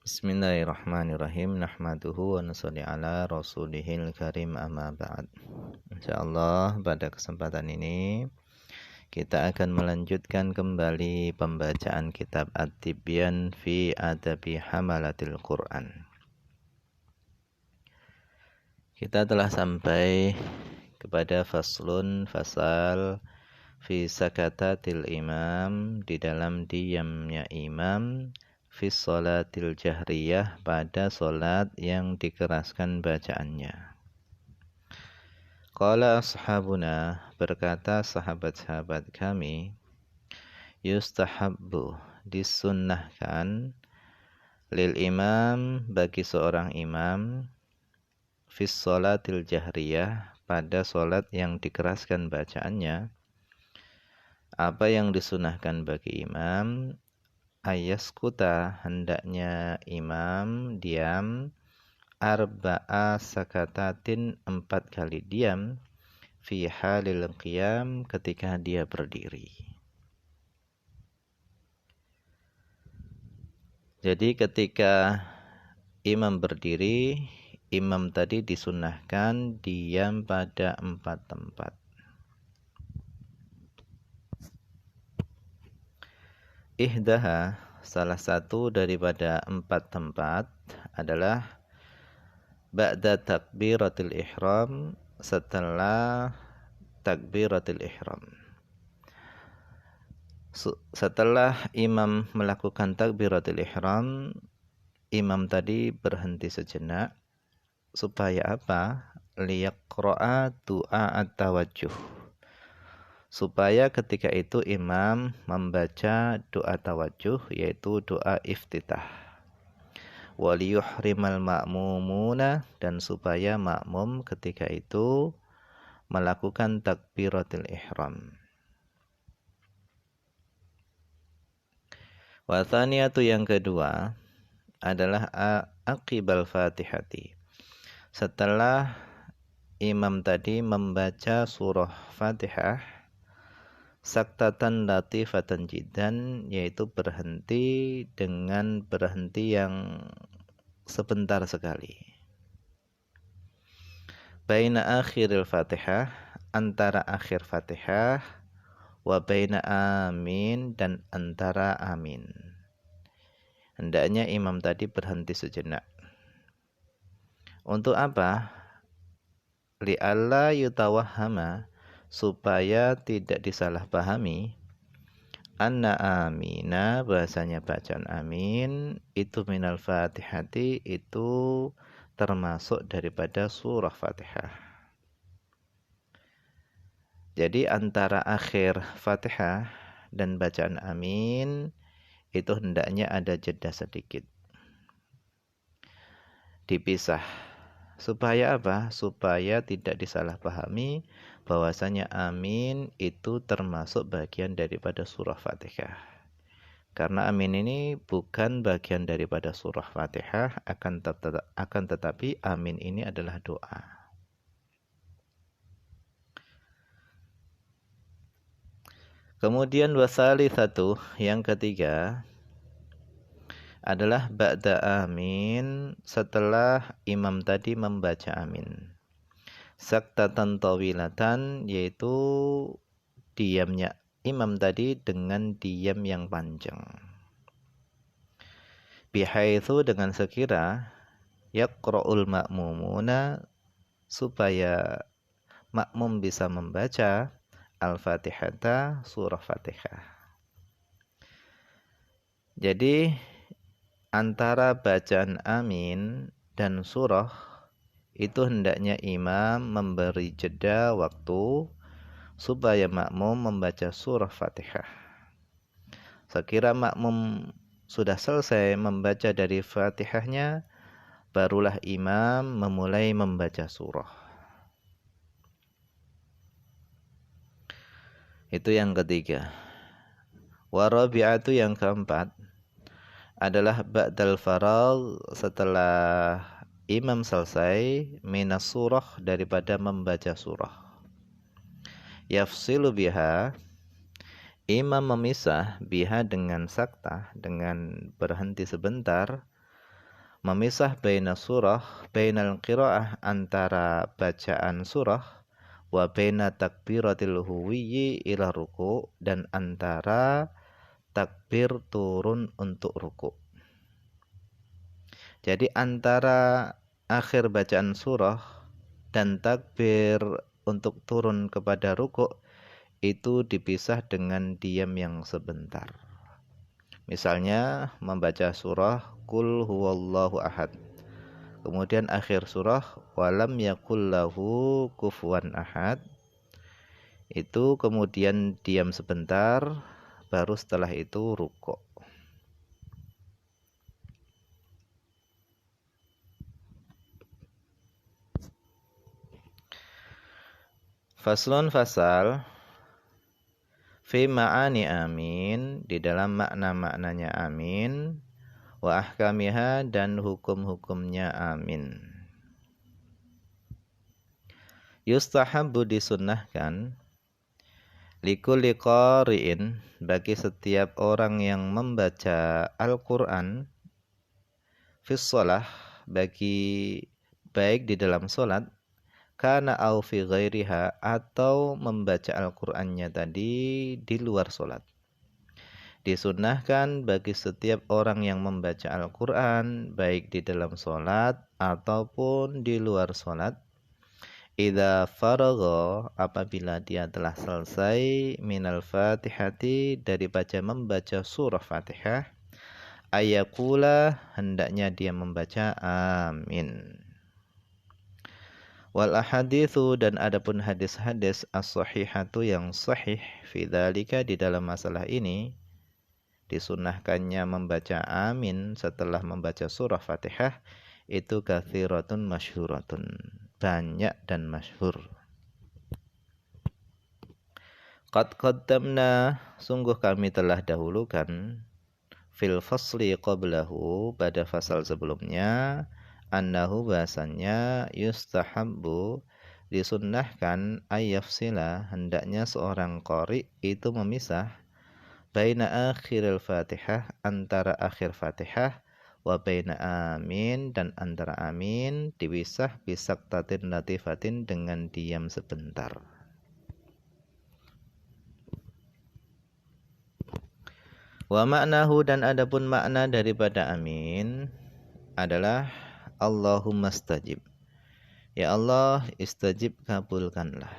Bismillahirrahmanirrahim. Nahmaduhu wa nusalli ala rasulihil karim amma ba'd. Insyaallah pada kesempatan ini kita akan melanjutkan kembali pembacaan kitab At-Tibyan fi Adabi Hamalatil Quran. Kita telah sampai kepada fasal fi sakatatil imam, di dalam diamnya imam, fi sholatil jahriyah, pada solat yang dikeraskan bacaannya. Qala ashabuna, berkata sahabat-sahabat kami, yustahabbu, disunnahkan, lil imam, bagi seorang imam, fi sholatil jahriyah, pada solat yang dikeraskan bacaannya. Apa yang disunahkan bagi imam? Ayaskuta, hendaknya imam diam, arba'a sakatatin, 4 kali diam, fi halil qiyam, ketika dia berdiri. Jadi ketika imam berdiri, imam tadi disunahkan diam pada 4 tempat. Ihdaha, salah satu daripada 4 tempat adalah ba'da takbiratul ihram, setelah takbiratul ihram. Setelah imam melakukan takbiratul ihram, imam tadi berhenti sejenak. Supaya apa? Liyaqra'a du'a at-tawajjuh, supaya ketika itu imam membaca doa tawajjuh, yaitu doa iftitah. Waliyuhrimal ma'mumuna, dan supaya makmum ketika itu melakukan takbiratul ihram. Wa thaniyatu, yang kedua adalah aqibal fatihati, setelah imam tadi membaca surah Fatihah, saktatan latifatan jiddan, yaitu berhenti dengan berhenti yang sebentar sekali. Baina akhiril Fatihah, antara akhir Fatihah, wa baina amin, dan antara amin. Hendaknya imam tadi berhenti sejenak. Untuk apa? Li'alla yutawahhama, supaya tidak disalahpahami, anna amina, bahasanya bacaan amin itu minal fatihati, itu termasuk daripada surah Fatihah. Jadi antara akhir Fatihah dan bacaan amin itu hendaknya ada jeda sedikit, dipisah. Supaya apa? Supaya tidak disalahpahami bahwasanya amin itu termasuk bagian daripada surah Fatihah. Karena amin ini bukan bagian daripada surah Fatihah, akan tetapi amin ini adalah doa. Kemudian wasalitsatu, yang ketiga adalah ba'da amin, setelah imam tadi membaca amin. Saktatan tawilatan, yaitu diamnya imam tadi dengan diam yang panjang. Bihaitsu, dengan sekira, yaqra'ul ma'mumuna, supaya makmum bisa membaca al-Fatihata, surah Fatihah. Jadi antara bacaan amin dan surah itu hendaknya imam memberi jeda waktu supaya makmum membaca surah Fatihah. Sekira makmum sudah selesai membaca dari Fatihahnya, barulah imam memulai membaca surah. Itu yang ketiga. Warabi'atu, yang keempat adalah ba'dal faragh, setelah imam selesai minas surah, daripada membaca surah. Yafsilu biha, imam memisah, biha dengan saktah, dengan berhenti sebentar, memisah bainal qiraah antara bacaan surah wa baina takbiratil huwiyyi ila ruku, dan antara takbir turun untuk ruku. Jadi antara akhir bacaan surah dan takbir untuk turun kepada ruku itu dipisah dengan diam yang sebentar. Misalnya membaca surah Qul huwallahu ahad. Kemudian akhir surah walam yakul lahu kufuwan ahad. Itu kemudian diam sebentar, baru setelah itu ruku. Faslun fasal fi ma'ani amin, di dalam makna-maknanya amin, wa ahkamiha, dan hukum-hukumnya amin. Yustahabbu, disunnahkan, likulli qari'in, bagi setiap orang yang membaca Al-Qur'an, fis shalah, bagi baik di dalam salat, kana au fi ghairiha, atau membaca Al-Qur'annya tadi di luar salat. Disunnahkan bagi setiap orang yang membaca Al-Qur'an baik di dalam salat ataupun di luar salat, idza faragha, apabila dia telah selesai, minal Fatihati, dari membaca surah Fatihah, ayakula, hendaknya dia membaca amin. Wal ahaditsu, dan adapun hadis-hadis as-sahihatu, yang sahih, fi dzalika, di dalam masalah ini, disunnahkannya membaca amin setelah membaca surah Fatihah, itu katsiratun masyhuratun, banyak dan masyhur. Qad qaddamna, sungguh kami telah dahulukan, fil fasli qablahu, pada fasal sebelumnya, annahu, bahasanya, yustahabbu, disunnahkan, ayyafsila, hendaknya seorang qari itu memisah, baina akhiril Fatihah, antara akhir Fatihah, wa baina amin, dan antara amin, dipisah bisaktatin latifatin, dengan diam sebentar. Wa maknahu, dan adapun makna daripada amin adalah Allahumma stajib, ya Allah, istajib, kabulkanlah.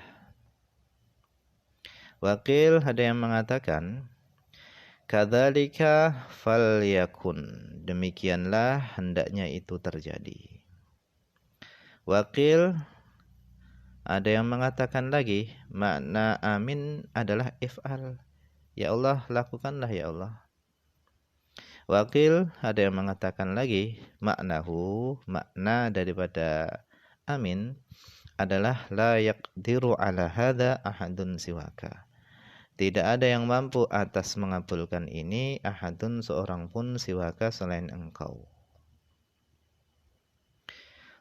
Wakil, ada yang mengatakan, kadzalika falyakun, demikianlah hendaknya itu terjadi. Wakil, ada yang mengatakan lagi, makna amin adalah if'al, ya Allah, lakukanlah ya Allah. Wakil, ada yang mengatakan lagi, maknahu, makna daripada amin adalah la yaqdiru ala hadza ahadun siwaka, tidak ada yang mampu atas mengabulkan ini, ahadun, seorang pun, siwaka, selain engkau.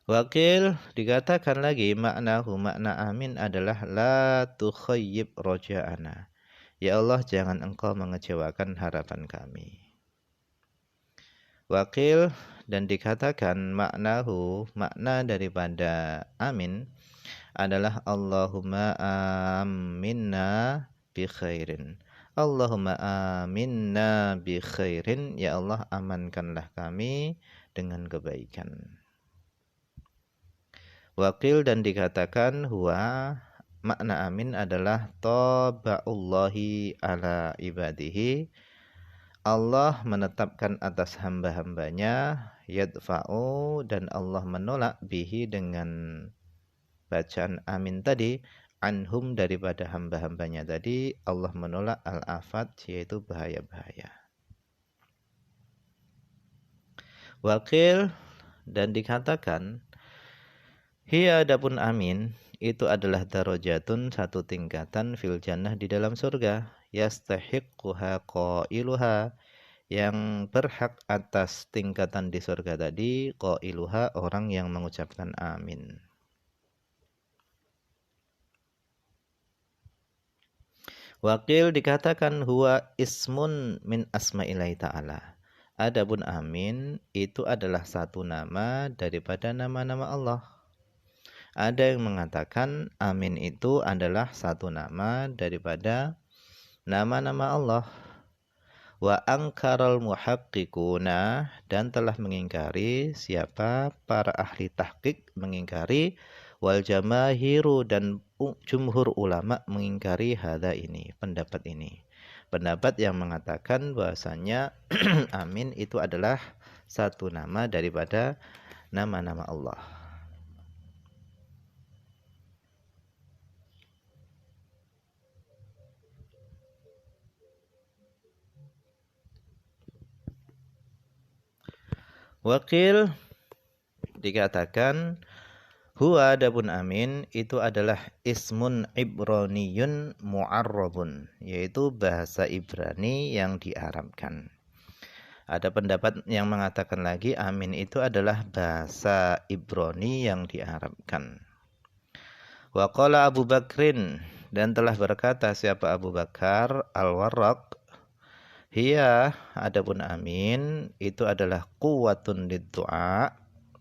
Wakil, dikatakan lagi, maknahu, makna amin adalah la tukhayyib roja'ana, ya Allah, jangan engkau mengecewakan harapan kami. Wakil, dan dikatakan maknahu, makna daripada amin adalah Allahumma aminna bi khairin, Allahumma aminna bi khairin, ya Allah, amankanlah kami dengan kebaikan. Wakil, dan dikatakan huwa, makna amin adalah taba'ullahi ala ibadihi, Allah menetapkan atas hamba-hambanya, yadfa'u, dan Allah menolak, bihi, dengan bacaan amin tadi, anhum, daripada hamba-hambanya tadi, Allah menolak al-afat, yaitu bahaya-bahaya. Wakil, dan dikatakan, hiya, adapun amin, itu adalah darajatun, satu tingkatan, fil jannah, di dalam surga, yastahiqquha qailuha, yang berhak atas tingkatan di surga tadi, qailuha, orang yang mengucapkan amin. Wakil, dikatakan huwa ismun min asma'illahi ta'ala, Adapun amin itu adalah satu nama daripada nama-nama Allah. Ada yang mengatakan amin itu adalah satu nama daripada nama-nama Allah. Wa angkaral muhaqqiquna, dan telah mengingkari siapa para ahli tahqiq mengingkari, wal jamahiru, dan jumhur ulama mengingkari hadza ini, pendapat ini. Pendapat yang mengatakan bahwasanya amin itu adalah satu nama daripada nama-nama Allah. Wakil dikatakan huwa, adapun amin itu adalah ismun ibroniyun mu'arrabun, yaitu bahasa Ibrani yang diarabkan. Ada pendapat yang mengatakan lagi amin itu adalah bahasa Ibrani yang diarabkan. Wa qala Abu Bakrin, dan telah berkata siapa Abu Bakar Al-Warraq, hiya, adapun amin itu adalah quwwatun lid-du'a,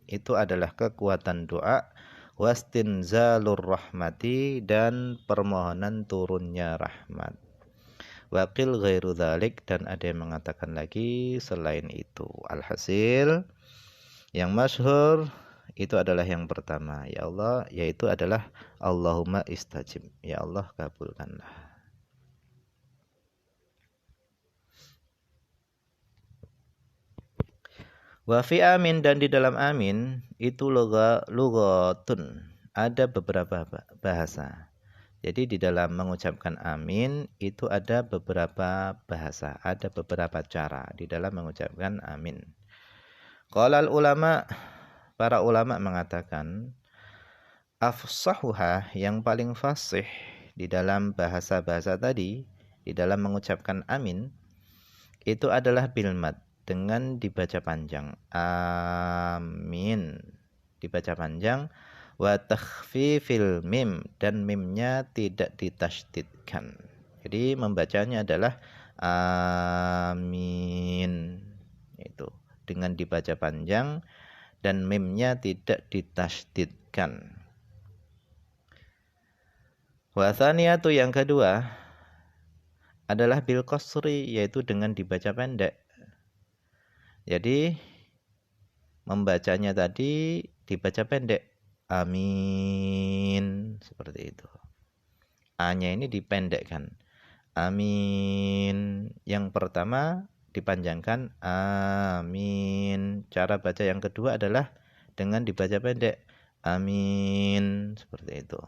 itu adalah kekuatan doa, wastinzalur rahmati, dan permohonan turunnya rahmat. Waqil ghairu dzalik, dan ada yang mengatakan lagi selain itu. Alhasil yang masyhur itu adalah yang pertama, ya Allah, yaitu adalah Allahumma istajib, ya Allah kabulkanlah. Wa fi amin, dan di dalam amin itu lugatun, ada beberapa bahasa. Jadi di dalam mengucapkan amin itu ada beberapa bahasa, ada beberapa cara di dalam mengucapkan amin. Qalal ulama, para ulama mengatakan afsahuha, yang paling fasih di dalam bahasa-bahasa tadi di dalam mengucapkan amin itu adalah bilmad, dengan dibaca panjang. Amin dibaca panjang. Wa takhfifil mim, dan mimnya tidak ditasydidkan. Jadi membacanya adalah amin, itu dengan dibaca panjang dan mimnya tidak ditasydidkan. Wa tsaniyatu, yang kedua adalah bil qasri, yaitu dengan dibaca pendek. Jadi membacanya tadi dibaca pendek, amin, seperti itu. A-nya ini dipendekkan, amin. Yang pertama dipanjangkan, amin. Cara baca yang kedua adalah dengan dibaca pendek, amin, seperti itu.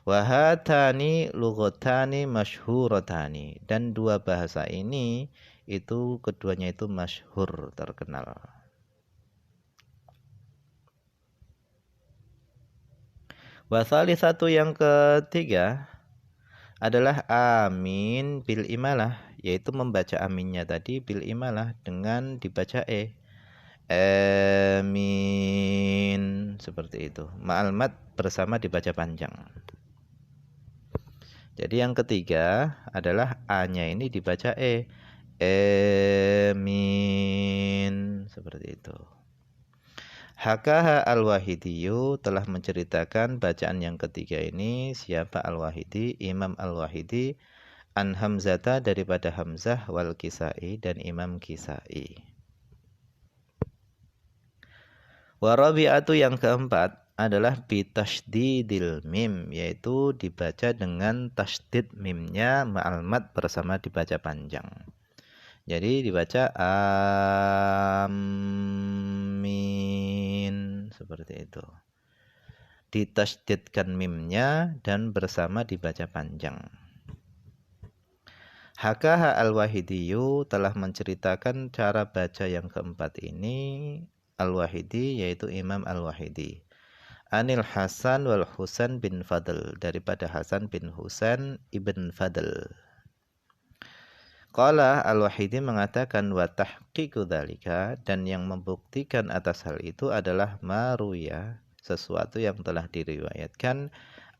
Wahatani lughatani masyhuratani, dan dua bahasa ini itu keduanya itu masyhur, terkenal. Wasali satu, yang ketiga adalah amin bil imalah, yaitu membaca aminnya tadi bil imalah dengan dibaca amin, seperti itu. Ma'al mad, bersama dibaca panjang. Jadi yang ketiga adalah a-nya ini dibaca amin, seperti itu. Hakaha al-Wahidiyu, telah menceritakan bacaan yang ketiga ini siapa Al-Wahidi, Imam Al-Wahidi, an Hamzata, daripada Hamzah, wal Kisai, dan Imam Kisai. Wa rabi'atu, yang keempat adalah bitasydidil mim, yaitu dibaca dengan tasydid mimnya ma'al mad, bersama dibaca panjang. Jadi dibaca amin, seperti itu. Ditasydidkan mimnya dan bersama dibaca panjang. Hakaha al-Wahidiyu, telah menceritakan cara baca yang keempat ini Al-Wahidi, yaitu Imam Al-Wahidi. Anil Hasan wal Husain bin Fadl, daripada Hasan bin Husain ibn Fadl. Qala Al-Wahidi mengatakan, wa tahqiqu dzalika, dan yang membuktikan atas hal itu adalah maruya, sesuatu yang telah diriwayatkan,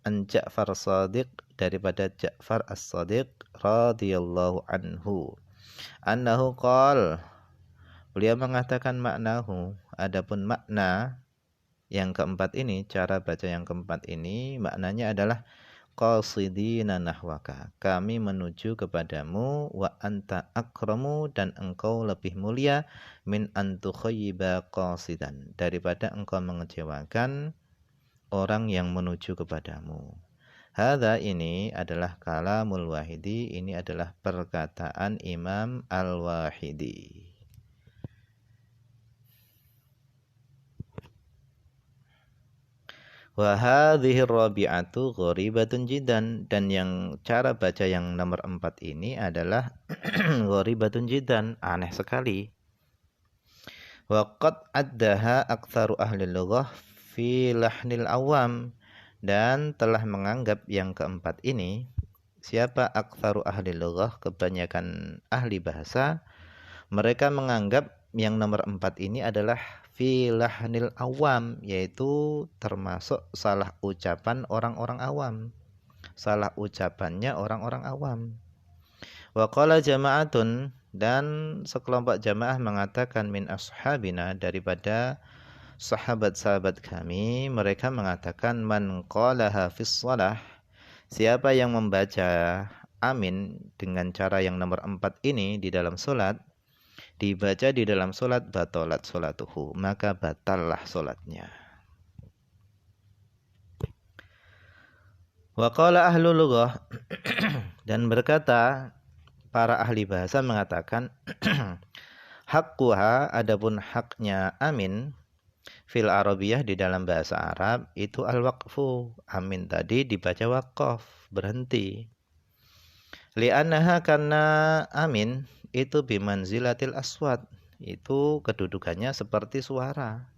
an Ja'far Shadiq, daripada Ja'far As-Shadiq radhiyallahu anhu, annahu qala, Beliau mengatakan maknahu, adapun makna yang keempat ini, cara baca yang keempat ini, maknanya adalah qasidina nahwaka, kami menuju kepadamu, wa anta akramu, dan engkau lebih mulia, min antukhayyiba qasidan, daripada engkau mengecewakan orang yang menuju kepadamu. Hadza ini adalah kalamul Wahidi, ini adalah perkataan Imam Al-Wahidi. Wa hadhihi rabi'atu gharibatun jiddan, dan yang cara baca yang nomor 4 ini adalah gharibatun jiddan, aneh sekali. Wa qad addaha aktsaru ahli lughah fi lahnil awam, dan telah menganggap yang keempat ini, siapa aktsaru ahli lughah, kebanyakan ahli bahasa, mereka menganggap yang nomor 4 ini adalah fi lahnil awam, yaitu termasuk salah ucapan orang-orang awam, salah ucapannya orang-orang awam. Wa qala jama'atun, dan sekelompok jamaah mengatakan min ashabina, daripada sahabat-sahabat kami, mereka mengatakan man qalaha fis shalah, siapa yang membaca amin dengan cara yang nomor 4 ini di dalam salat, dibaca di dalam solat, batalat solatuhu, maka batallah solatnya. Wa qala ahlul lughah, dan berkata para ahli bahasa mengatakan haqquha, adapun haknya amin, fil arabiyah, di dalam bahasa Arab, itu al-waqfu, amin tadi dibaca waqaf, berhenti. Li'annaha, karena amin itu bimanzilatil aswat, itu kedudukannya seperti suara.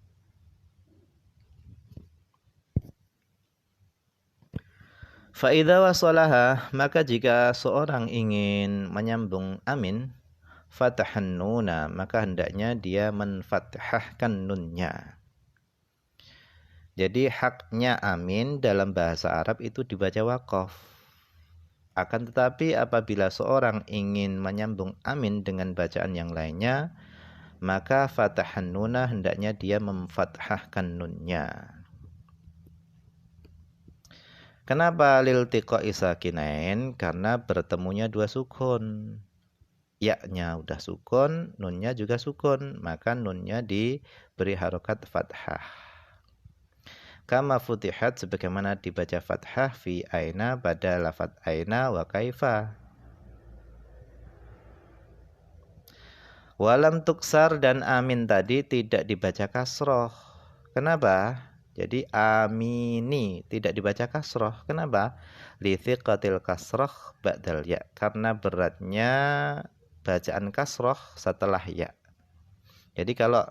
Fa'idha wasolaha, maka jika seorang ingin menyambung amin, fatahan nuna, maka hendaknya dia menfathahkan nunnya. Jadi haknya amin dalam bahasa Arab itu dibaca waqaf. Akan tetapi apabila seorang ingin menyambung amin dengan bacaan yang lainnya, maka fatahan nuna, hendaknya dia memfathahkan nunnya. Kenapa liltiqa'i sakinain? Karena bertemunya dua sukun. Ya-nya udah sukun, nunnya juga sukun, maka nunnya diberi harokat fathah. Kama futihat, sebagaimana dibaca fathah fi aina, pada lafadz aina wa kaifa. Walam tuksar, dan amin tadi tidak dibaca kasroh. Kenapa? Jadi amini tidak dibaca kasroh. Kenapa? Lithiqatil kasroh ba'dal ya, karena beratnya bacaan kasroh setelah ya. Jadi kalau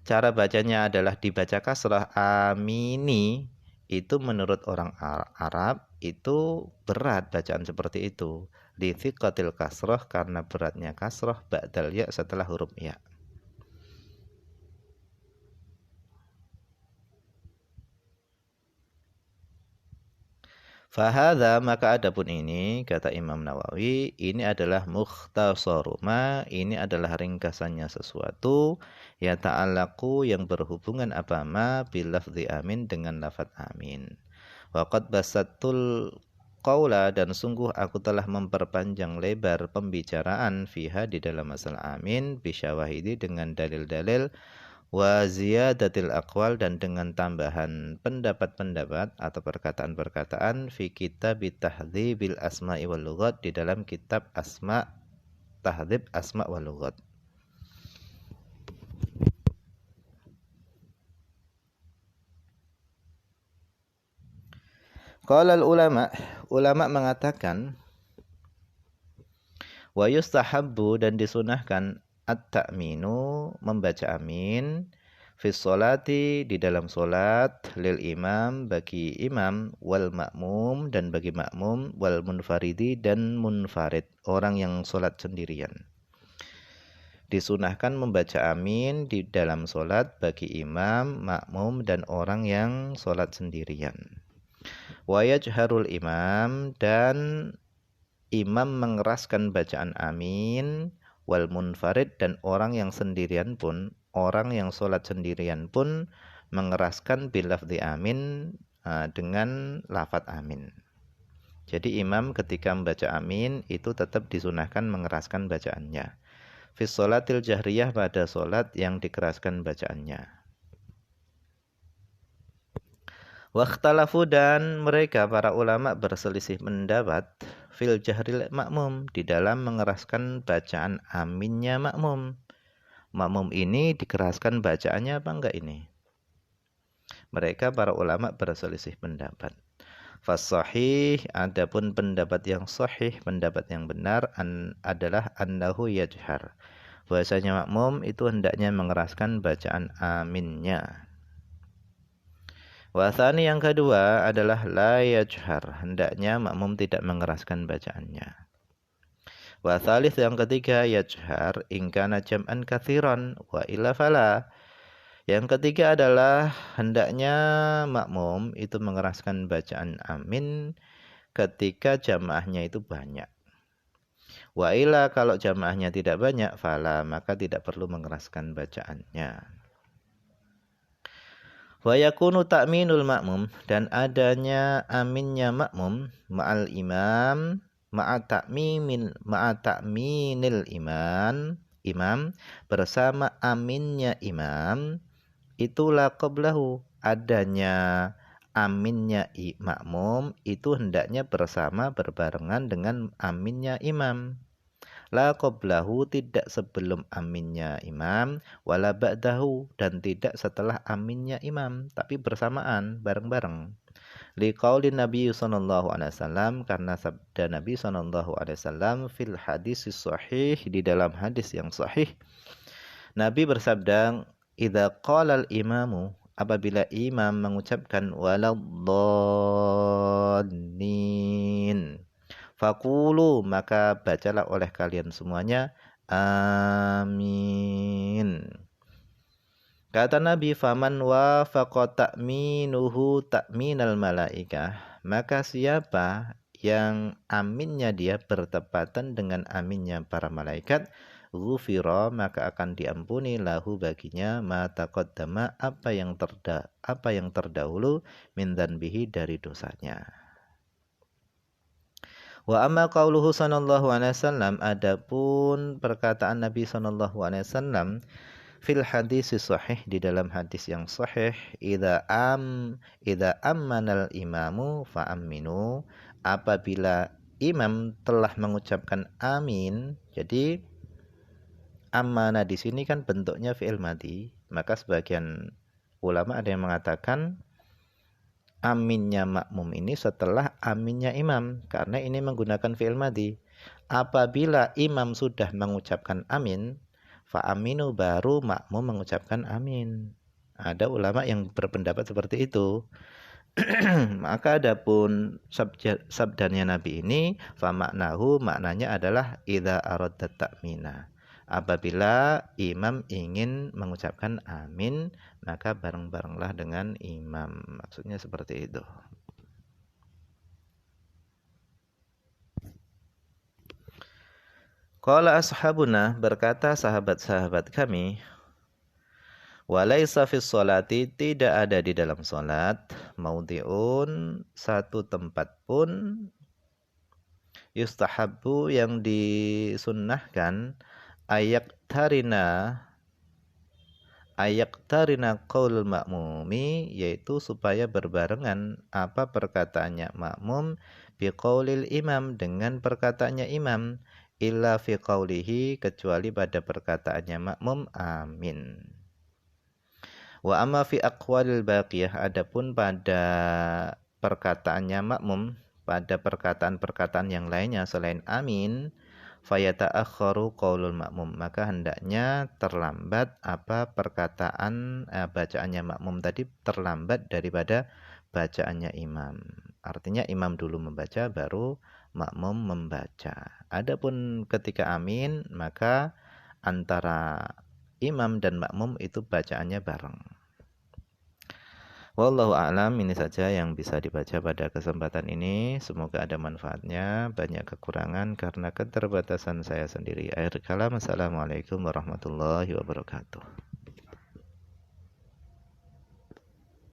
cara bacanya adalah dibaca kasroh amini, itu menurut orang Arab itu berat bacaan seperti itu. Lithiqatil kasroh, karena beratnya kasroh ba'dal ya, setelah huruf ya. Fahadha, maka adapun ini, kata Imam Nawawi, ini adalah mukhtasaruma, ini adalah ringkasannya sesuatu, ya ta'alaku, yang berhubungan apama bilafzi amin, dengan lafadz amin. Waqad basatul qawla, dan sungguh aku telah memperpanjang lebar pembicaraan fiha, di dalam masalah amin, bisyawahidi, dengan dalil-dalil, wa ziyadatil aqwal, dan dengan tambahan pendapat-pendapat atau perkataan-perkataan, fi kitab tahdzibil asma'i wal lughat, di dalam kitab tahdzib asma' wal lughat. Qala ulama mengatakan, wa yustahabbu, dan disunahkan, at-ta'minu, membaca amin, fis sholati, di dalam solat, lil imam, bagi imam, wal makmum, dan bagi makmum, wal munfaridi, dan munfarid, orang yang solat sendirian. Disunahkan membaca amin di dalam solat bagi imam, makmum, dan orang yang solat sendirian. Wa yajharul imam, dan imam mengeraskan bacaan amin, wal munfarid, dan orang yang sendirian pun, orang yang sholat sendirian pun mengeraskan bilafzi amin, dengan lafadz amin. Jadi imam ketika membaca amin itu tetap disunahkan mengeraskan bacaannya. Fi sholatil jahriyah, pada sholat yang dikeraskan bacaannya. Wakhtalafu, dan mereka para ulama berselisih pendapat fil jahril makmum, di dalam mengeraskan bacaan aminnya makmum. Makmum ini dikeraskan bacaannya apa enggak ini? Mereka para ulama berselisih pendapat. Fasahih, adapun pendapat yang sahih, pendapat yang benar adalah annahu yajhar. Bahasanya makmum itu hendaknya mengeraskan bacaan aminnya. Wasani, yang kedua adalah la yajhar, hendaknya makmum tidak mengeraskan bacaannya. Wasalis, yang ketiga, yajhar ingkana jam'an kathiran wa illa fala. Yang ketiga adalah hendaknya makmum itu mengeraskan bacaan amin ketika jamaahnya itu banyak. Wa illa, kalau jamaahnya tidak banyak, fala, maka tidak perlu mengeraskan bacaannya. Wa yakunu ta'minul makmum, dan adanya aminnya makmum ma'al imam, ta'minil imam bersama aminnya imam, itulah qablahu, adanya aminnya makmum itu hendaknya berbarengan dengan aminnya imam. La qablahu, tidak sebelum aminnya imam, wala ba'dahu, dan tidak setelah aminnya imam, tapi bersamaan, bareng-bareng. Liqauli Nabi sallallahu alaihi wasallam, karena sabda Nabi sallallahu alaihi wasallam fil hadis sahih, di dalam hadis yang sahih, Nabi bersabda, idza qala al-imamu, apabila imam mengucapkan waladdallin, faqulu, maka bacalah oleh kalian semuanya amin. Kata Nabi, faman wafaqa ta'minuhu ta'minal malaikah, maka siapa yang aminnya dia bertepatan dengan aminnya para malaikat, ghufira, maka akan diampuni lahu baginya ma taqaddama, apa yang terdahulu min dzanbihi, dari dosanya. Wa amma qauluhu sallallahu alaihi wasallam, adapun perkataan Nabi sallallahu alaihi wasallam fil hadis sahih, di dalam hadis yang sahih, idza ammanal imamu fa aminu, apabila imam telah mengucapkan amin. Jadi amana di sini kan bentuknya fi'il madhi, maka sebagian ulama ada yang mengatakan aminnya makmum ini setelah aminnya imam, karena ini menggunakan fi'il madhi. Apabila imam sudah mengucapkan amin, fa aminu, baru makmum mengucapkan amin. Ada ulama yang berpendapat seperti itu. Maka adapun sabdanya Nabi ini, fa maknahu, maknanya adalah idza aradta ta'mina, apabila imam ingin mengucapkan amin, maka bareng-barenglah dengan imam. Maksudnya seperti itu. Qala ashabuna, berkata sahabat-sahabat kami, walaisa fis sholati, tidak ada di dalam salat, maudhi'un, satu tempat pun, yustahabbu, yang disunnahkan, ayaktarina qaulul makmumi, yaitu supaya berbarengan apa perkataannya makmum, biqaulil imam, dengan perkataannya imam, illa fi qaulihi, kecuali pada perkataannya makmum amin. Wa amma fi aqwalil baqiyah, adapun pada perkataannya makmum, pada perkataan-perkataan yang lainnya selain amin, fayata'akhkharu qaulul makmum, maka hendaknya terlambat apa perkataan bacaannya makmum tadi, terlambat daripada bacaannya imam. Artinya imam dulu membaca, baru makmum membaca. Adapun ketika amin, maka antara imam dan makmum itu bacaannya bareng. Wallahu a'lam, ini saja yang bisa dibaca pada kesempatan ini. Semoga ada manfaatnya, banyak kekurangan karena keterbatasan saya sendiri. Akhir kalam, assalamualaikum warahmatullahi wabarakatuh.